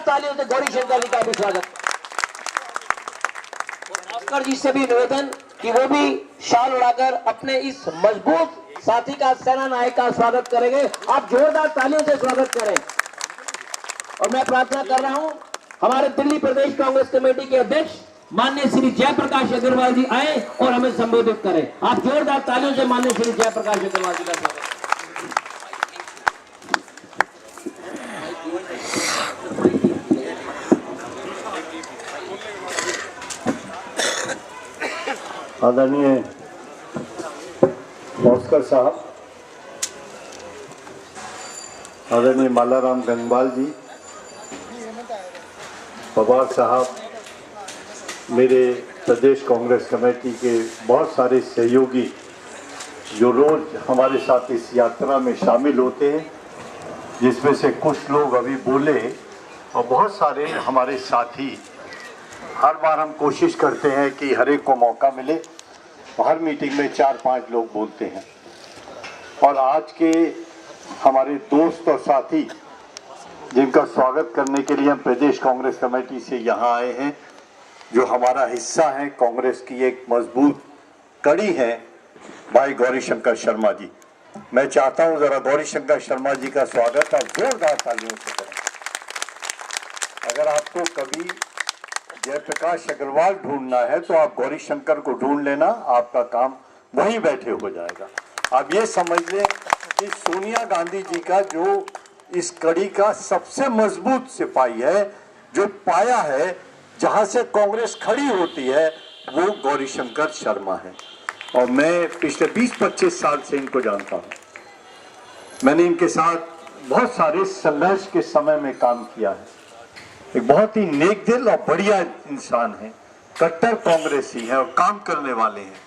तालियों से गौरी शंकर जी का भी स्वागत। भास्कर जी से भी निवेदन कि वो भी शाल उड़ाकर अपने इस मजबूत साथी का, सेना नायक का स्वागत करेंगे। आप जोरदार तालियों से स्वागत करें। और मैं प्रार्थना कर रहा हूं हमारे दिल्ली प्रदेश कांग्रेस कमेटी के अध्यक्ष माननीय श्री जयप्रकाश अग्रवाल जी आए और हमें संबोधित करें। आप जोरदार तालियों से माननीय श्री जयप्रकाश अग्रवाल जी का स्वागत। आदरणीय भास्कर साहब, आदरणीय मालाराम गंगवाल जी, पवार साहब, मेरे प्रदेश कांग्रेस कमेटी के बहुत सारे सहयोगी जो रोज हमारे साथ इस यात्रा में शामिल होते हैं, जिसमें से कुछ लोग अभी बोले और बहुत सारे हमारे साथी। हर बार हम कोशिश करते हैं कि हर एक को मौका मिले। हर मीटिंग में 4-5 लोग बोलते हैं और आज के हमारे दोस्त और साथी जिनका स्वागत करने के लिए हम प्रदेश कांग्रेस कमेटी से यहाँ आए हैं, जो हमारा हिस्सा है, कांग्रेस की एक मजबूत कड़ी है, भाई गौरी शंकर शर्मा जी। मैं चाहता हूँ जरा गौरी शंकर शर्मा जी का स्वागत आप जोरदार तालियों से करें। अगर आपको कभी जयप्रकाश अग्रवाल ढूंढना है तो आप गौरी शंकर को ढूंढ लेना, आपका काम वहीं बैठे हो जाएगा। आप ये समझ लें कि सोनिया गांधी जी का जो इस कड़ी का सबसे मजबूत सिपाही है, जो पाया है जहां से कांग्रेस खड़ी होती है, वो गौरी शंकर शर्मा है। और मैं पिछले 20-25 साल से इनको जानता हूं। मैंने इनके साथ बहुत सारे संघर्ष के समय में काम किया है। एक बहुत ही नेक दिल और बढ़िया इंसान है, कट्टर कांग्रेसी है और काम करने वाले हैं।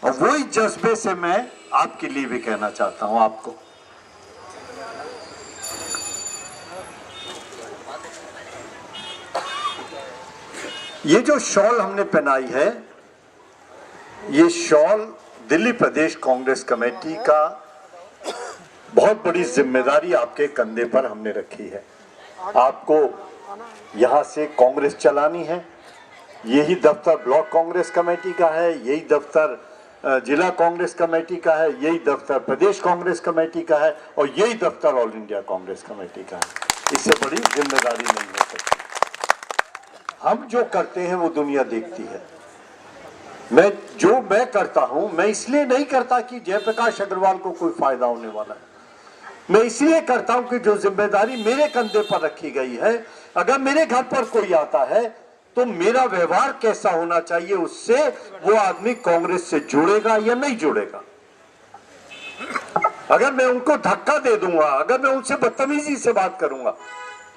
और वही जज्बे से मैं आपके लिए भी कहना चाहता हूं आपको। ये जो शॉल हमने पहनाई है, ये शॉल दिल्ली प्रदेश कांग्रेस कमेटी का बहुत बड़ी जिम्मेदारी आपके कंधे पर हमने रखी है। आपको यहाँ से कांग्रेस चलानी है। यही दफ्तर ब्लॉक कांग्रेस कमेटी का है, यही दफ्तर जिला कांग्रेस कमेटी का है, यही दफ्तर प्रदेश कांग्रेस कमेटी का है और यही दफ्तर ऑल इंडिया कांग्रेस कमेटी का है। इससे बड़ी जिम्मेदारी नहीं हो सकती। हम जो करते हैं वो दुनिया देखती है। मैं करता हूं, मैं इसलिए नहीं करता कि जयप्रकाश अग्रवाल को कोई फायदा होने वाला है। मैं इसलिए करता हूं कि जो जिम्मेदारी मेरे कंधे पर रखी गई है, अगर मेरे घर पर कोई आता है तो मेरा व्यवहार कैसा होना चाहिए, उससे वो आदमी कांग्रेस से जुड़ेगा या नहीं जुड़ेगा। अगर मैं उनको धक्का दे दूंगा, अगर मैं उनसे बदतमीजी से बात करूंगा,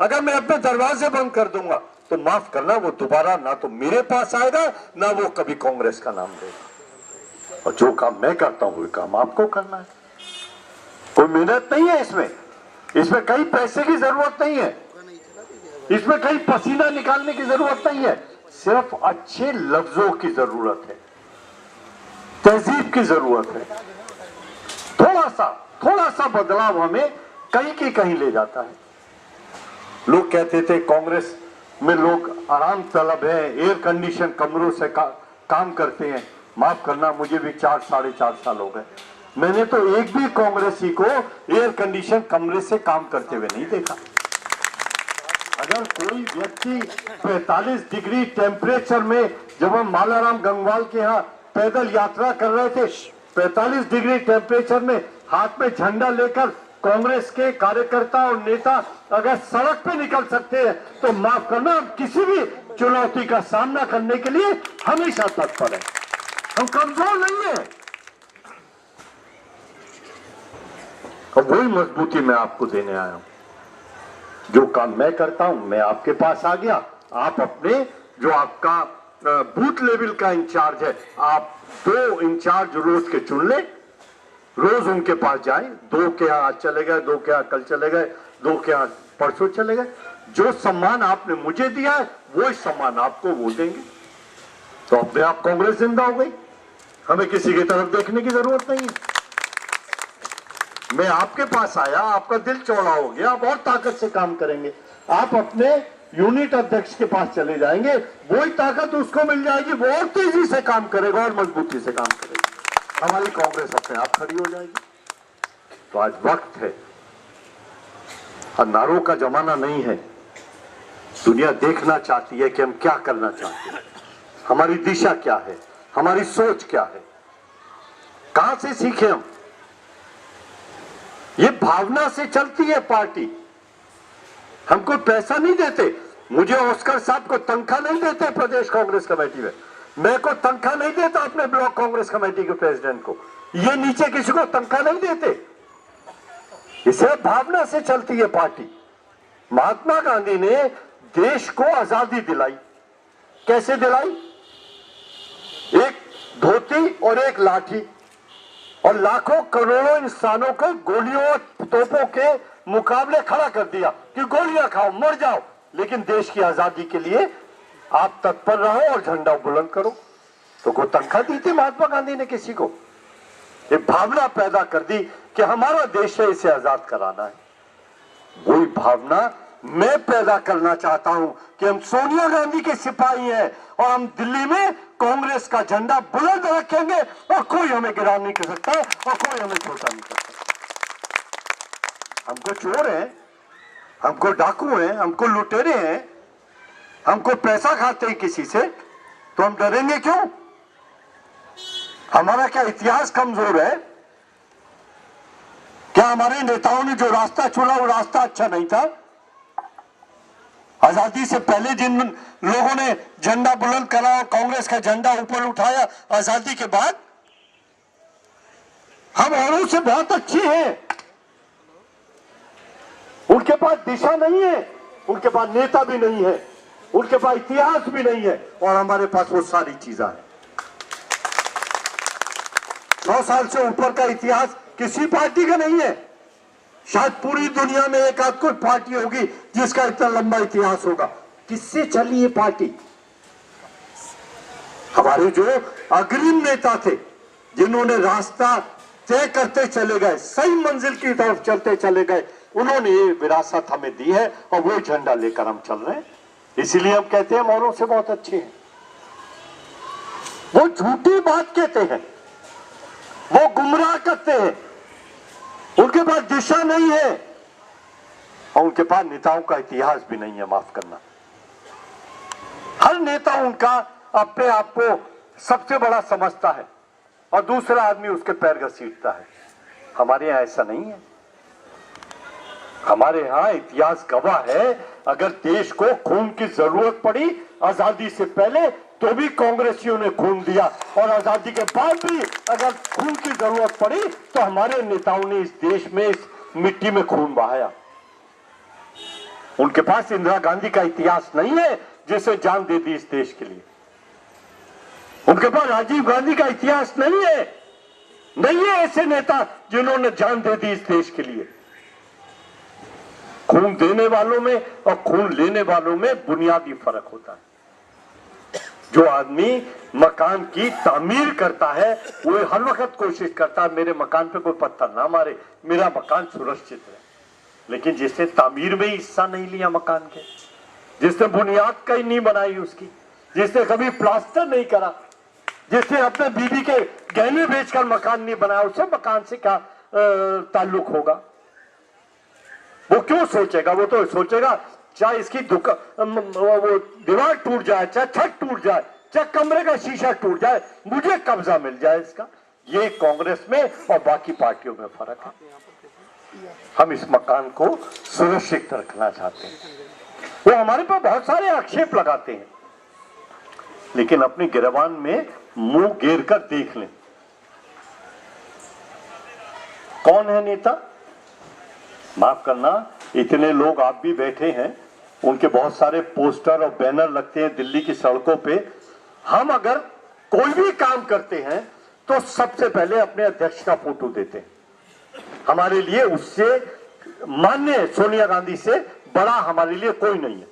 अगर मैं अपने दरवाजे बंद कर दूंगा, तो माफ करना, वो दोबारा ना तो मेरे पास आएगा, ना वो कभी कांग्रेस का नाम लेगा। और जो काम मैं करता हूं वो काम आपको करना है। कोई मेहनत नहीं है इसमें कहीं पैसे की जरूरत नहीं है, इसमें कहीं पसीना निकालने की जरूरत नहीं है। सिर्फ अच्छे लफ्जों की जरूरत है, तहजीब की जरूरत है। थोड़ा सा बदलाव हमें कहीं के कहीं ले जाता है। लोग कहते थे कांग्रेस में लोग आराम तलब है, एयर कंडीशन कमरों से काम करते हैं। माफ करना, मुझे भी 4-4.5 साल हो गए। मैंने तो एक भी कांग्रेसी को एयर कंडीशन कमरे से काम करते हुए नहीं देखा। अगर कोई व्यक्ति 45 डिग्री टेम्परेचर में, जब हम मालाराम गंगवाल के यहाँ पैदल यात्रा कर रहे थे, 45 डिग्री टेम्परेचर में हाथ में झंडा लेकर कांग्रेस के कार्यकर्ता और नेता अगर सड़क पे निकल सकते हैं, तो माफ करना, हम किसी भी चुनौती का सामना करने के लिए हमेशा तत्पर है। हम कमजोर नहीं है। और वही मजबूती मैं आपको देने आया हूं। जो काम मैं करता हूं, मैं आपके पास आ गया। आप अपने जो आपका बूथ लेवल का इंचार्ज है, आप 2 इंचार्ज रोज के चुन ले, रोज उनके पास जाए। 2 के यहाँ आज चले गए, 2 के यहाँ कल चले गए, 2 के यहाँ परसों चले गए। जो सम्मान आपने मुझे दिया है, वो सम्मान आपको वो देंगे। तो अपने आप कांग्रेस जिंदा हो गई। हमें किसी की तरफ देखने की जरूरत नहीं है। मैं आपके पास आया, आपका दिल चौड़ा हो गया, आप और ताकत से काम करेंगे। आप अपने यूनिट अध्यक्ष के पास चले जाएंगे, वही ताकत उसको मिल जाएगी, वो और तेजी से काम करेगा और मजबूती से काम करेगा, हमारी कांग्रेस अपने आप खड़ी हो जाएगी। तो आज वक्त है, नारों का जमाना नहीं है। दुनिया देखना चाहती है कि हम क्या करना चाहते हैं, हमारी दिशा क्या है, हमारी सोच क्या है, कहां से सीखे हम। ये भावना से चलती है पार्टी। हमको पैसा नहीं देते, मुझे ऑस्कर साहब को तनख्वाह नहीं देते प्रदेश कांग्रेस कमेटी में, मैं को तनख्वाह नहीं देता अपने ब्लॉक कांग्रेस कमेटी के प्रेसिडेंट को, ये नीचे किसी को तनख्वाह नहीं देते। ये सिर्फ भावना से चलती है पार्टी। महात्मा गांधी ने देश को आजादी दिलाई, कैसे दिलाई? एक धोती और एक लाठी, और लाखों करोड़ों इंसानों को गोलियों और तोपों के मुकाबले खड़ा कर दिया कि गोलियां खाओ, मर जाओ, लेकिन देश की आजादी के लिए आप तत्पर रहो और झंडा बुलंद करो। तो को तनख्वाह दी थी महात्मा गांधी ने किसी को? एक भावना पैदा कर दी कि हमारा देश है, इसे आजाद कराना है। वही भावना मैं पैदा करना चाहता हूं कि हम सोनिया गांधी के सिपाही हैं और हम दिल्ली में कांग्रेस का झंडा बुलंद रखेंगे और कोई हमें गिरा नहीं कर सकता और कोई हमें छोटा नहीं कर सकता। हमको चोर हैं, हमको डाकू हैं, हमको लुटेरे हैं, हमको पैसा खाते हैं किसी से, तो हम डरेंगे क्यों? हमारा क्या इतिहास कमजोर है? क्या हमारे नेताओं ने जो रास्ता चुना वो रास्ता अच्छा नहीं था? आजादी से पहले जिन लोगों ने झंडा बुलंद करा और कांग्रेस का झंडा ऊपर उठाया, आजादी के बाद हम औरों से बहुत अच्छे हैं। उनके पास दिशा नहीं है, उनके पास नेता भी नहीं है, उनके पास इतिहास भी नहीं है, और हमारे पास वो सारी चीजें हैं। 100 साल से ऊपर का इतिहास किसी पार्टी का नहीं है। शायद पूरी दुनिया में एक आध कोई पार्टी होगी जिसका इतना लंबा इतिहास होगा। किससे चली ये पार्टी? हमारे जो अग्रिम नेता थे, जिन्होंने रास्ता तय करते चले गए, सही मंजिल की तरफ चलते चले गए, उन्होंने ये विरासत हमें दी है और वो झंडा लेकर हम चल रहे हैं। इसीलिए हम कहते हैं हम औरों से बहुत अच्छे हैं। वो झूठी बात कहते हैं, वो गुमराह करते हैं, उनके पास दिशा नहीं है और उनके पास नेताओं का इतिहास भी नहीं है। माफ करना, हर नेता उनका अपने आप को सबसे बड़ा समझता है और दूसरा आदमी उसके पैर घसीटता है। हमारे यहां ऐसा नहीं है। हमारे यहां इतिहास गवाह है, अगर देश को खून की जरूरत पड़ी आजादी से पहले तो भी कांग्रेसियों ने खून दिया, और आजादी के बाद भी अगर खून की जरूरत पड़ी तो हमारे नेताओं ने इस देश में, इस मिट्टी में खून बहाया। उनके पास इंदिरा गांधी का इतिहास नहीं है जिसे जान दे दी इस देश के लिए। उनके पास राजीव गांधी का इतिहास नहीं है ऐसे नेता जिन्होंने जान दे दी इस देश के लिए। खून देने वालों में और खून लेने वालों में बुनियादी फर्क होता है। जो आदमी मकान की तामीर करता है वो हर वक्त कोशिश करता है मेरे मकान पे कोई पत्थर ना मारे, मेरा मकान सुरक्षित है। लेकिन जिसने तामीर में हिस्सा नहीं लिया मकान के, जिसने बुनियाद कहीं नहीं बनाई उसकी, जिसने कभी प्लास्टर नहीं करा, जिसने अपने बीवी के गहने बेचकर मकान नहीं बनाया, उससे मकान से क्या ताल्लुक होगा? वो क्यों सोचेगा? वो तो सोचेगा चाहे इसकी वो दीवार टूट जाए, चाहे छत टूट जाए, चाहे कमरे का शीशा टूट जाए, मुझे कब्जा मिल जाए इसका। ये कांग्रेस में और बाकी पार्टियों में फर्क है। हम इस मकान को सुरक्षित रखना चाहते हैं। वो हमारे पर बहुत सारे आक्षेप लगाते हैं, लेकिन अपनी गिरबान में मुंह गेर कर देख लें कौन है नेता। माफ करना, इतने लोग आप भी बैठे हैं, उनके बहुत सारे पोस्टर और बैनर लगते हैं दिल्ली की सड़कों पे। हम अगर कोई भी काम करते हैं तो सबसे पहले अपने अध्यक्ष का फोटो देते हैं। हमारे लिए उससे मान्य सोनिया गांधी से बड़ा हमारे लिए कोई नहीं है।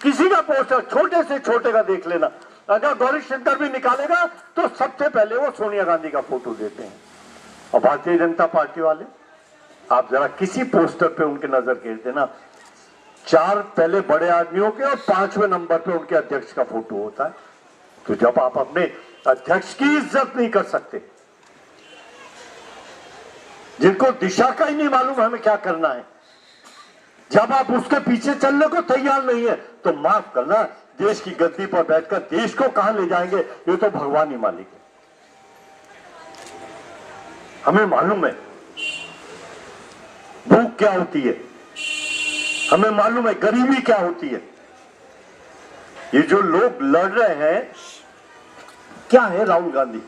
किसी का पोस्टर छोटे से छोटे का देख लेना, अगर गौरी शंकर भी निकालेगा तो सबसे पहले वो सोनिया गांधी का फोटो देते हैं। और भारतीय जनता पार्टी वाले, आप जरा किसी पोस्टर पे उनके नजर घेर देना, 4 पहले बड़े आदमियों के और 5वें नंबर पे उनके अध्यक्ष का फोटो होता है। तो जब आप अपने अध्यक्ष की इज्जत नहीं कर सकते, जिनको दिशा का ही नहीं मालूम हमें क्या करना है, जब आप उसके पीछे चलने को तैयार नहीं है, तो माफ करना, देश की गद्दी पर बैठकर देश को कहां ले जाएंगे ये तो भगवान ही मालिक है। हमें मालूम है भूख क्या होती है, हमें मालूम है गरीबी क्या होती है। ये जो लोग लड़ रहे हैं क्या है, राहुल गांधी,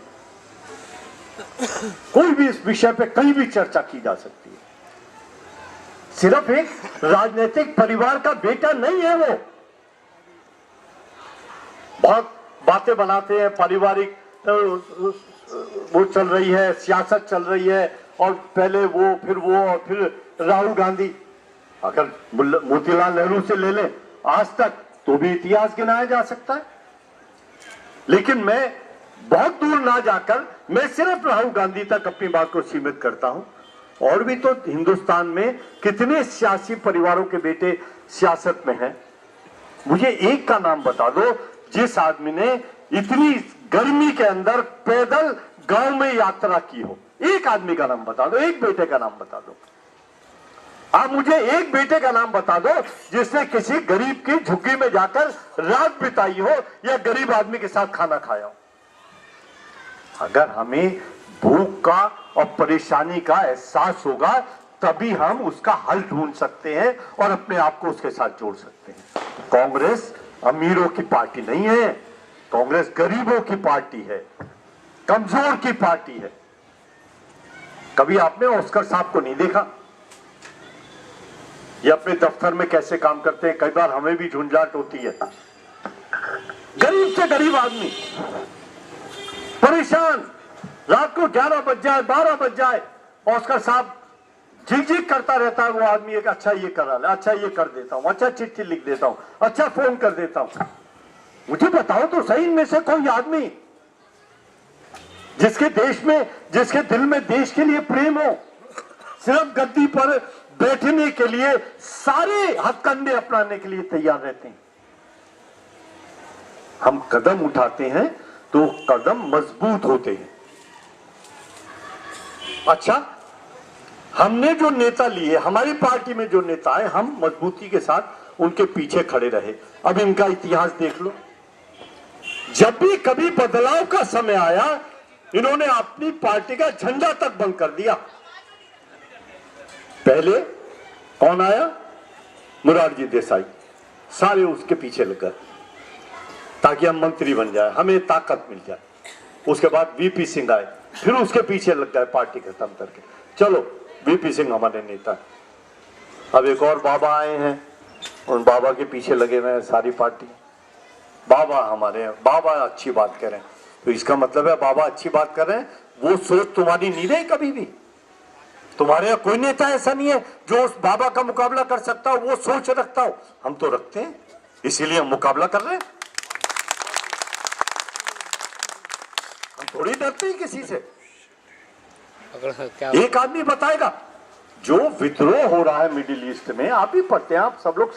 कोई भी इस विषय पे कहीं भी चर्चा की जा सकती है। सिर्फ एक राजनीतिक परिवार का बेटा नहीं है वो। बहुत बातें बनाते हैं, पारिवारिक वो चल रही है, सियासत चल रही है, और पहले वो फिर वो और फिर राहुल गांधी। अगर मोतीलाल नेहरू से ले लें आज तक, तो भी इतिहास गिनाया जा सकता है। लेकिन मैं बहुत दूर ना जाकर मैं सिर्फ राहुल गांधी तक अपनी बात को सीमित करता हूं। और भी तो हिंदुस्तान में कितने सियासी परिवारों के बेटे सियासत में हैं। मुझे एक का नाम बता दो जिस आदमी ने इतनी गर्मी के अंदर पैदल गांव में यात्रा की हो। एक आदमी का नाम बता दो, एक बेटे का नाम बता दो। आप मुझे एक बेटे का नाम बता दो जिसने किसी गरीब की झुग्गी में जाकर रात बिताई हो या गरीब आदमी के साथ खाना खाया हो। अगर हमें भूख का और परेशानी का एहसास होगा तभी हम उसका हल ढूंढ सकते हैं और अपने आप को उसके साथ जोड़ सकते हैं। कांग्रेस अमीरों की पार्टी नहीं है, कांग्रेस गरीबों की पार्टी है, कमजोर की पार्टी है। कभी आपने ऑस्कर साहब को नहीं देखा? ये अपने दफ्तर में कैसे काम करते हैं, कई बार हमें भी झुंझलाहट होती है। गरीब से गरीब आदमी परेशान, रात को 11 बज जाए 12 बज जाए, ऑस्कर साहब झिक करता रहता है। वो आदमी एक अच्छा ये करा ले, अच्छा ये कर देता हूं, अच्छा चिट्ठी लिख देता हूं, अच्छा फोन कर देता हूं। मुझे बताओ तो सही, इनमें से कोई आदमी जिसके देश में, जिसके दिल में देश के लिए प्रेम हो, सिर्फ गद्दी पर बैठने के लिए सारे हथकंडे अपनाने के लिए तैयार रहते हैं। हम कदम उठाते हैं तो कदम मजबूत होते हैं। अच्छा, हमने जो नेता लिए, हमारी पार्टी में जो नेता है, हम मजबूती के साथ उनके पीछे खड़े रहे। अब इनका इतिहास देख लो, जब भी कभी बदलाव का समय आया इन्होंने अपनी पार्टी का झंडा तक बंद कर दिया। पहले कौन आया? मोरारजी देसाई, सारे उसके पीछे लग गए ताकि हम मंत्री बन जाए, हमें ताकत मिल जाए। उसके बाद वीपी सिंह आए, फिर उसके पीछे लग गए पार्टी खत्म करके। चलो वीपी सिंह हमारे नेता। अब एक और बाबा आए हैं, उन बाबा के पीछे लगे हुए हैं सारी पार्टी। बाबा हमारे हैं, बाबा अच्छी बात कर रहे हैं, तो इसका मतलब है बाबा अच्छी बात कर रहे हैं, वो सोच तुम्हारी नहीं रही कभी भी। तुम्हारे यहाँ कोई नेता ऐसा नहीं है जो उस बाबा का मुकाबला कर सकता हो, वो सोच रखता हो। हम तो रखते हैं, इसीलिए हम मुकाबला कर रहे हैं। हम थोड़ी डरते हैं किसी से। एक आदमी बताएगा जो विद्रोह हो रहा है मिडिल ईस्ट में, आप भी पढ़ते हैं, आप सब लोग